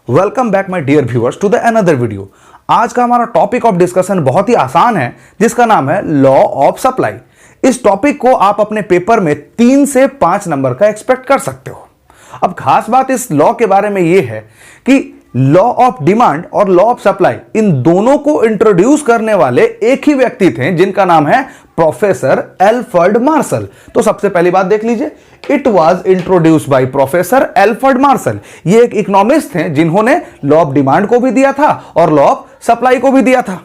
Welcome back my dear viewers to the another video. आज का हमारा टॉपिक ऑफ डिस्कशन बहुत ही आसान है, जिसका नाम है लॉ ऑफ सप्लाई। इस टॉपिक को आप अपने पेपर में 3 से 5 नंबर का एक्सपेक्ट कर सकते हो। अब खास बात इस लॉ के बारे में यह है कि लॉ ऑफ डिमांड और लॉ ऑफ सप्लाई, इन दोनों को इंट्रोड्यूस करने वाले एक ही व्यक्ति थे, जिनका नाम है प्रोफेसर एल्फ्रेड मार्शल। तो सबसे पहली बात देख लीजिए, it was introduce by professor Alfred Marshall. ये एक इकोनॉमिस्ट थे जिन्होंने लॉ ऑफ डिमांड को भी दिया था और लॉ ऑफ सप्लाई को भी दिया था।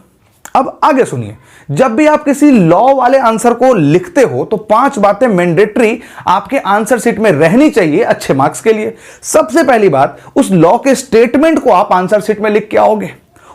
अब आगे सुनिए, जब भी आप किसी लॉ वाले आंसर को लिखते हो तो 5 बातें मैंडेटरी आपके आंसर शीट में रहनी चाहिए अच्छे मार्क्स के लिए। सबसे पहली बात, उस लॉ के स्टेटमेंट को आप आंसर शीट में लिख के आओगे।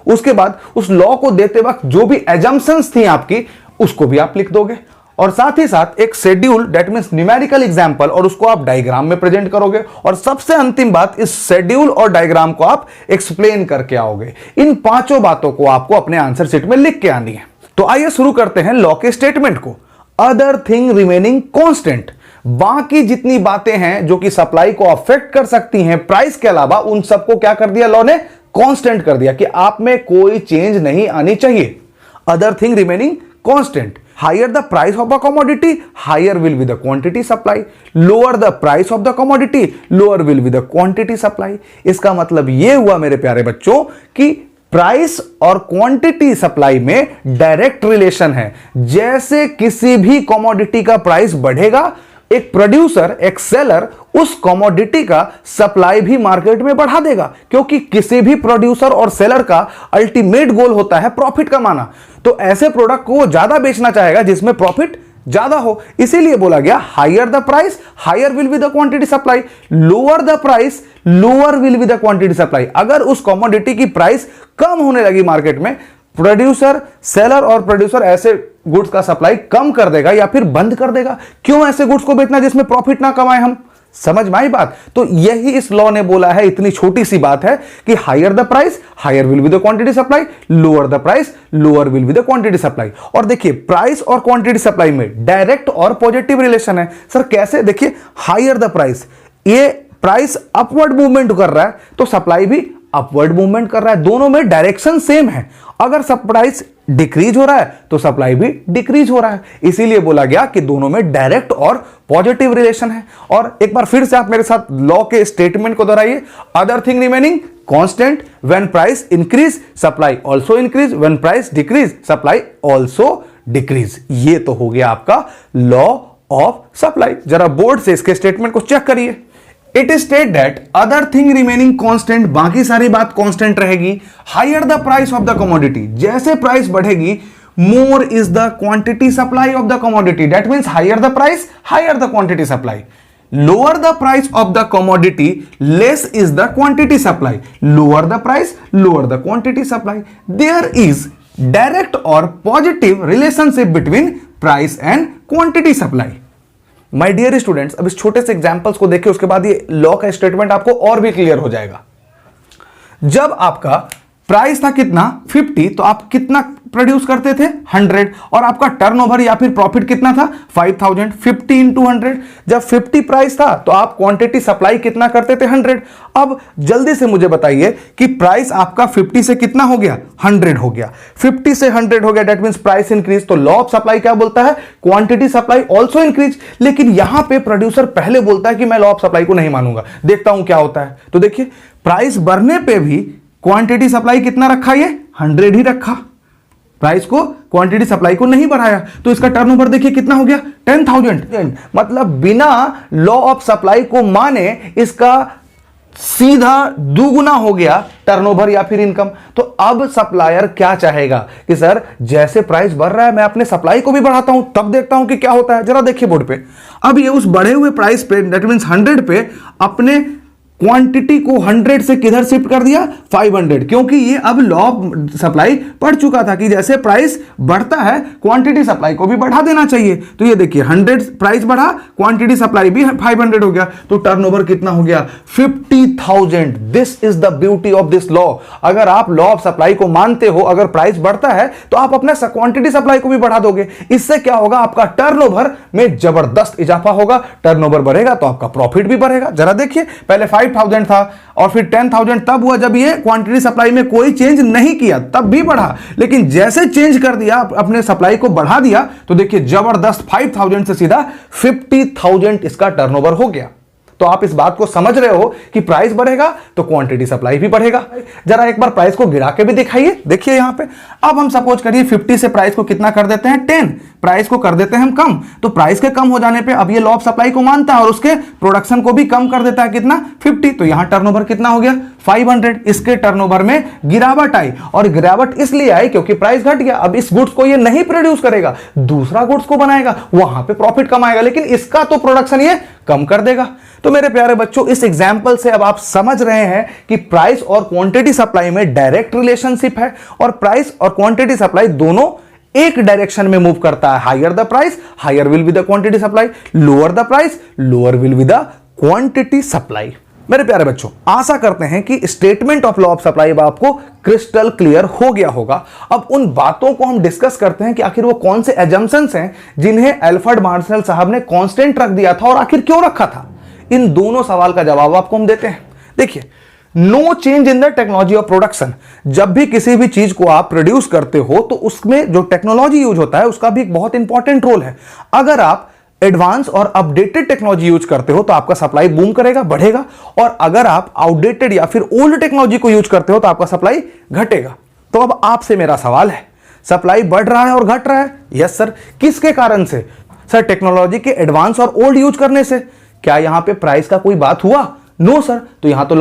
उसके बाद उस लॉ को देते वक्त जो भी एजम्पशंस थी आपकी, उसको भी आप लिख दोगे। और साथ ही साथ एक schedule, that means numerical example, और उसको आप डायग्राम में प्रेजेंट करोगे। और सबसे अंतिम बात, इस शेड्यूल और डायग्राम को आप एक्सप्लेन करके आओगे। इन 5 बातों को आपको अपने आंसर शीट में लिख के आनी है। तो आइए शुरू करते हैं लॉ के स्टेटमेंट को। अदर थिंग रिमेनिंग कांस्टेंट, बाकी जितनी बातें हैं जो कि सप्लाई को अफेक्ट कर सकती हैं प्राइस के अलावा, उन सबको क्या कर दिया लॉ ने? कांस्टेंट कर दिया कि आप में कोई चेंज नहीं आनी चाहिए। Other thing remaining constant, higher the price of a commodity, higher will be the quantity supply. Lower the price of the commodity, lower will be the quantity supply. इसका मतलब यह हुआ मेरे प्यारे बच्चों कि प्राइस और क्वांटिटी सप्लाई में डायरेक्ट रिलेशन है। जैसे किसी भी कमोडिटी का प्राइस बढ़ेगा, एक प्रोड्यूसर, एक सेलर उस कमोडिटी का सप्लाई भी मार्केट में बढ़ा देगा, क्योंकि किसी भी प्रोड्यूसर और सेलर का अल्टीमेट गोल होता है प्रॉफिट कमाना। तो ऐसे प्रोडक्ट को वो ज्यादा बेचना चाहेगा जिसमें प्रॉफिट ज्यादा हो। इसीलिए बोला गया higher the price higher will be the quantity supply, lower the price lower will be the quantity supply. अगर उस कमोडिटी की प्राइस कम होने लगी मार्केट में, प्रोड्यूसर, सेलर और प्रोड्यूसर ऐसे गुड्स का सप्लाई कम कर देगा या फिर बंद कर देगा। क्यों ऐसे गुड्स को बेचना जिसमें प्रॉफिट ना कमाए हम? समझ में आई बात? तो यही इस लॉ ने बोला है, इतनी छोटी सी बात है कि higher the price higher will be the quantity supply, lower the price lower will be the quantity supply. और देखिए, प्राइस और क्वांटिटी सप्लाई में डायरेक्ट और पॉजिटिव रिलेशन है। सर कैसे? देखिए, हायर द प्राइस, ये प्राइस अपवर्ड मूवमेंट कर रहा है तो सप्लाई भी अपवर्ड मूवमेंट कर रहा है, दोनों में डायरेक्शन सेम है। अगर सब प्राइस डिक्रीज हो रहा है तो सप्लाई भी डिक्रीज हो रहा है। इसीलिए बोला गया कि दोनों में डायरेक्ट और पॉजिटिव रिलेशन है। और एक बार फिर से आप मेरे साथ लॉ के स्टेटमेंट को दोहराइए। Other thing remaining constant, when price increase supply also increase, when price decrease supply also decrease. ये तो हो गया आपका लॉ ऑफ सप्लाई। जरा बोर्ड से इसके स्टेटमेंट को चेक करिए। It is state that other thing remaining constant, बाकी सारी बात कांस्टेंट रहेगी। Higher the price of the commodity, जैसे प्राइस बढ़ेगी, more is the quantity supply of the commodity, that means higher the price higher the quantity supply. Lower the price of the commodity, less is the quantity supply, lower the price lower the quantity supply. There is direct और positive relationship between price and quantity supply. My dear students, अब इस छोटे से examples को देखिए, उसके बाद ये लॉ का स्टेटमेंट आपको और भी क्लियर हो जाएगा। जब आपका प्राइस था कितना 50, तो आप कितना प्रोड्यूस करते थे 100, और आपका टर्नओवर या फिर प्रॉफिट कितना था 5000। 50 इंटू 100, जब 50 प्राइस था तो आप क्वांटिटी सप्लाई कितना करते थे 100। अब जल्दी से मुझे बताइए कि प्राइस आपका 50 से कितना हो गया 100 हो गया, 50 से 100 हो गया, दैट मींस प्राइस इंक्रीज। तो लॉ ऑफ सप्लाई क्या बोलता है? Quantity supply also increase. लेकिन यहां पे प्रोड्यूसर पहले बोलता है कि मैं लॉ ऑफ सप्लाई को नहीं मानूंगा, देखता हूं क्या होता है। तो देखिए, प्राइस बढ़ने पे भी क्वांटिटी सप्लाई कितना रखा? ये 100 ही रखा, प्राइस को क्वांटिटी सप्लाई को नहीं बढ़ाया। तो इसका टर्नओवर देखिए कितना हो गया 10,000। मतलब बिना लॉ ऑफ सप्लाई को माने इसका सीधा दुगुना हो गया टर्नओवर या फिर इनकम। तो अब सप्लायर क्या चाहेगा कि सर जैसे प्राइस बढ़ रहा है मैं अपने सप्लाई को भी बढ़ाता हूं, तब देखता हूं कि क्या होता है। जरा देखिए बोर्ड पे, अब ये उस बढ़े हुए प्राइस पे, दैट मींस 100 पे, अपने क्वांटिटी को 100 से किधर शिफ्ट कर दिया 500, क्योंकि ये अब लॉ ऑफ सप्लाई पढ़ चुका था कि जैसे प्राइस बढ़ता है क्वांटिटी सप्लाई को भी बढ़ा देना चाहिए। तो ये देखिए 100 प्राइस बढ़ा, क्वांटिटी सप्लाई भी 500 हो गया, तो टर्नओवर कितना हो गया 50,000। This is the beauty of this law. अगर आप लॉ ऑफ सप्लाई को मानते हो, अगर प्राइस बढ़ता है तो आप अपना क्वांटिटी सप्लाई को भी बढ़ा दोगे। इससे क्या होगा? आपका टर्नओवर में जबरदस्त इजाफा होगा। टर्नओवर बढ़ेगा तो आपका प्रॉफिट भी बढ़ेगा। जरा देखिए, पहले 5 5,000 था, और फिर 10,000 तब हुआ जब ये क्वांटिटी सप्लाई में कोई चेंज नहीं किया, तब भी बढ़ा। लेकिन जैसे चेंज कर दिया, अपने सप्लाई को बढ़ा दिया, तो देखिए जबरदस्त 5,000 से सीधा 50,000 इसका टर्नओवर हो गया। तो आप इस बात को समझ रहे हो कि प्राइस बढ़ेगा तो क्वांटिटी सप्लाई भी बढ़ेगा। जरा एक बार प्राइस को गिरा के भी दिखाइए, देखिए यहां पे। अब हम सपोज करिए 50 से प्राइस को कितना कर देते हैं, 10, प्राइस को कर देते हैं हम कम। तो प्राइस के कम हो जाने पे अब ये लॉ ऑफ सप्लाई को मानता है और उसके प्रोडक्शन को भी कम कर देता है, कितना, 50। तो यहां टर्नओवर कितना हो गया, 500। इसके टर्नओवर में गिरावट आई, और गिरावट इसलिए आई क्योंकि प्राइस घट गया। अब इस गुड्स को ये नहीं प्रोड्यूस करेगा, दूसरा गुड्स को बनाएगा, वहां पे प्रॉफिट कमाएगा, लेकिन इसका तो प्रोडक्शन ये कम कर देगा। तो मेरे प्यारे बच्चों, इस एग्जाम्पल से अब आप समझ रहे हैं कि प्राइस और क्वांटिटी सप्लाई में डायरेक्ट रिलेशनशिप है, और प्राइस और क्वांटिटी सप्लाई दोनों एक डायरेक्शन में मूव करता है। Higher the price, higher will be the quantity supply, lower the price, lower will be the quantity supply. मेरे प्यारे बच्चों, आशा करते हैं कि statement of law of supply अब आपको क्रिस्टल क्लियर हो गया होगा। अब उन बातों को हम डिस्कस करते हैं कि आखिर वो कौन से एजम्पशंस हैं जिन्हें एल्फ्रेड मार्शल साहब ने कांस्टेंट रख दिया था, और आखिर क्यों रखा था। इन दोनों सवाल का जवाब आपको हम देते हैं। देखिए, no change in the technology of production. जब भी किसी भी चीज को आप प्रोड्यूस करते हो तो उसमें जो टेक्नोलॉजी यूज होता है उसका भी एक बहुत इंपॉर्टेंट रोल है। अगर आप एडवांस और अपडेटेड टेक्नोलॉजी यूज करते हो तो आपका सप्लाई बूम करेगा, बढ़ेगा, और अगर आप आउटडेटेड या फिर ओल्ड टेक्नोलॉजी को यूज करते हो तो आपका सप्लाई घटेगा। तो अब आपसे मेरा सवाल है, सप्लाई बढ़ रहा है और घट रहा है? Yes sir. किसके कारण से? सर, टेक्नोलॉजी के एडवांस और ओल्ड यूज करने से। क्या यहां पे प्राइस का कोई बात हुआ? No sir. तो यहां तो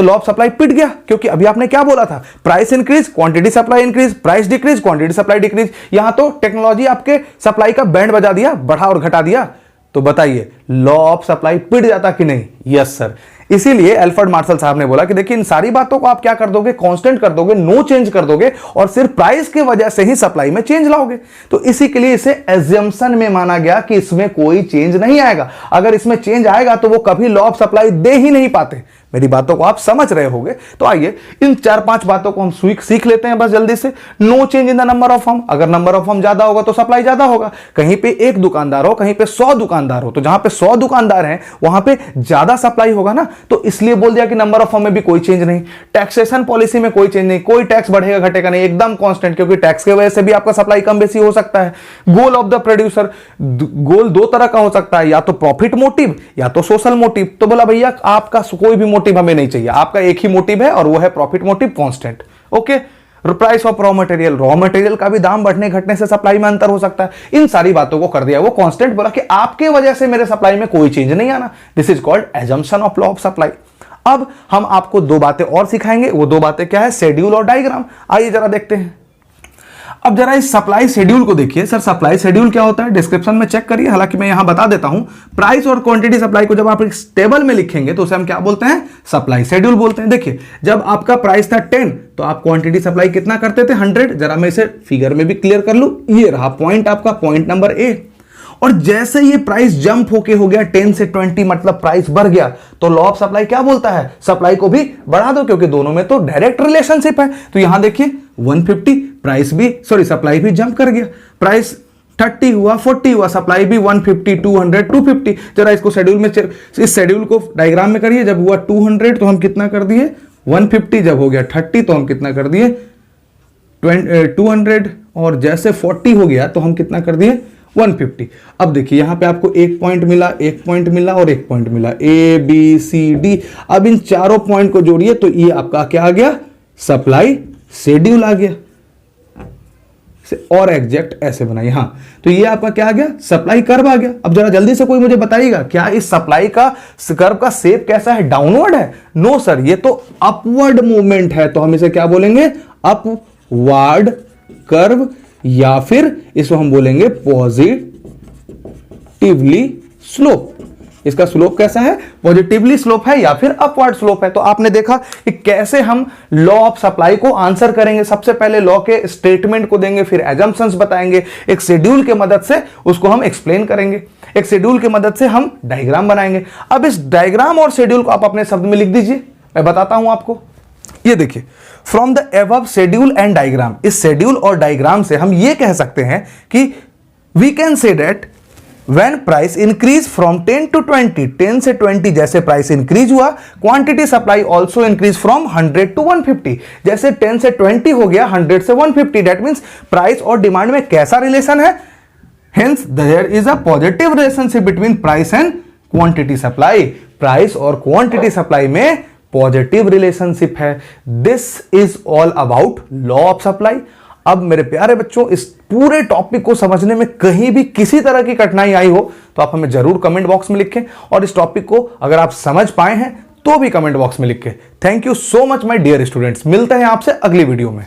लॉ ऑफ सप्लाई पिट गया, क्योंकि अभी आपने क्या बोला था, price increase quantity supply increase, price decrease quantity supply decrease. यहां तो टेक्नोलॉजी आपके सप्लाई का बैंड बजा दिया, बढ़ा और घटा दिया। तो बताइए, लॉ ऑफ सप्लाई पिट जाता कि नहीं? Yes sir. इसीलिए एल्फ्रेड मार्शल साहब ने बोला कि देखिए, इन सारी बातों को आप क्या कर दोगे, कांस्टेंट कर दोगे, नो चेंज कर दोगे, और सिर्फ प्राइस की वजह से ही सप्लाई में चेंज लाओगे। तो इसी के लिए इसे एजम्पशन में माना गया कि इसमें कोई चेंज नहीं आएगा। अगर इसमें चेंज आएगा तो वो कभी लॉ ऑफ सप्लाई दे ही नहीं पाते। मेरी बातों को आप समझ रहे होंगे। तो आइए इन 4-5 बातों को हम सीख लेते हैं बस जल्दी से। No change in the number of firm. अगर नंबर ऑफ फर्म ज्यादा होगा तो सप्लाई ज्यादा होगा। कहीं पे एक दुकानदार हो, कहीं पे 100 दुकानदार हो, तो जहां पे 100 दुकानदार हैं वहां पे ज्यादा सप्लाई होगा ना, तो इसलिए बोल दिया कि नंबर ऑफ फर्म में भी कोई चेंज नहीं। टैक्सेशन पॉलिसी में कोई चेंज नहीं, कोई टैक्स बढ़ेगा घटेगा नहीं, एकदम कांस्टेंट, क्योंकि टैक्स की वजह से भी आपका सप्लाई कम बेसी हो सकता है। गोल ऑफ द प्रोड्यूसर, गोल 2 तरह का हो सकता है, या तो प्रॉफिट मोटिव या तो सोशल मोटिव। तो बोला भैया आपका कोई भी मोटिव हमें नहीं चाहिए, आपका एक ही मोटिव है और वो है profit motive constant. Okay. Price of raw material का भी दाम बढ़ने घटने से सप्लाई में अंतर हो सकता है। इन सारी बातों को कर दिया वो कांस्टेंट, बोला कि आपके वजह से मेरे सप्लाई में कोई चेंज नहीं आना। This is called assumption of law of supply. अब हम आपको 2 बातें और सिखाएंगे। वो 2 बातें क्या है? शेड्यूल और डायग्राम। आइए जरा देखते हैं। अब जरा इस सप्लाई शेड्यूल को देखिए। सर, सप्लाई शेड्यूल क्या होता है? डिस्क्रिप्शन में चेक करिए, हालांकि मैं यहां बता देता हूं। प्राइस और क्वांटिटी सप्लाई को जब आप इस टेबल में लिखेंगे तो उसे हम क्या बोलते हैं? सप्लाई शेड्यूल बोलते हैं। देखिए, जब आपका प्राइस था 10 तो आप क्वांटिटी सप्लाई कितना करते थे? 100। जरा मैं इसे फिगर में भी क्लियर कर लूं। ये रहा पॉइंट, आपका पॉइंट नंबर ए। और जैसे ये प्राइस जंप होके हो गया 10 से 20, मतलब प्राइस बढ़ गया, तो लॉ ऑफ सप्लाई क्या बोलता है? सप्लाई को भी बढ़ा दो, क्योंकि दोनों में तो डायरेक्ट रिलेशनशिप है। तो यहां देखिए 150, प्राइस भी सप्लाई भी जंप कर गया। प्राइस 30 हुआ, 40 हुआ, सप्लाई भी 150, 200, 250। जरा इसको शेड्यूल में, इस शेड्यूल को डायग्राम में करिए। जब हुआ 200 तो हम कितना कर दिए? 150। जब हो गया 30 तो हम कितना कर दिए? 200। और जैसे 40 हो गया तो हम कितना कर दिए? 150। अब देखिए यहां पे आपको 1 पॉइंट मिला, 1 पॉइंट मिला और 1 पॉइंट मिला, ए बी सी डी। अब इन चारों पॉइंट को जोड़िए तो ये आपका क्या आ गया? सप्लाई शेड्यूल आ गया। और एग्जैक्ट ऐसे बनाइए। हाँ, तो ये आपका क्या आ गया? सप्लाई कर्व आ गया। अब जरा जल्दी से कोई मुझे बताइएगा, क्या इस सप्लाई का कर्व का शेप कैसा है? डाउनवर्ड है? नो सर, ये तो अपवर्ड मूवमेंट है। तो हम इसे क्या बोलेंगे? अपवर्ड कर्व, या फिर इसको हम बोलेंगे पॉजिटिवली स्लोप। इसका स्लोप कैसा है? पॉजिटिवली स्लोप है या फिर अपवर्ड स्लोप है। तो आपने देखा कि कैसे हम लॉ ऑफ सप्लाई को आंसर करेंगे। सबसे पहले लॉ के स्टेटमेंट को देंगे, फिर एजम्पशंस बताएंगे, एक शेड्यूल के मदद से उसको हम एक्सप्लेन करेंगे, एक शेड्यूल की मदद से हम डायग्राम बनाएंगे। अब इस डायग्राम और शेड्यूल को आप अपने शब्द में लिख दीजिए, मैं बताता हूं आपको। ये देखिए, from the above schedule and diagram, इस शेड्यूल और डायग्राम से हम ये कह सकते हैं कि we can say that When price increase from 10 to 20, 10 से 20 जैसे प्राइस इंक्रीज हुआ, quantity supply also increase from 100 to 150, जैसे 10 से 20 हो गया 100 से 150, दैट मीन्स प्राइस और डिमांड में कैसा रिलेशन है? Hence there is a positive relationship between price and quantity supply. Price और क्वांटिटी सप्लाई में पॉजिटिव रिलेशनशिप है. This is all about law of supply. अब मेरे प्यारे बच्चों, इस पूरे टॉपिक को समझने में कहीं भी किसी तरह की कठिनाई आई हो तो आप हमें जरूर कमेंट बॉक्स में लिखें, और इस टॉपिक को अगर आप समझ पाए हैं तो भी कमेंट बॉक्स में लिखें. Thank you so much my dear students. मिलते हैं आपसे अगली वीडियो में.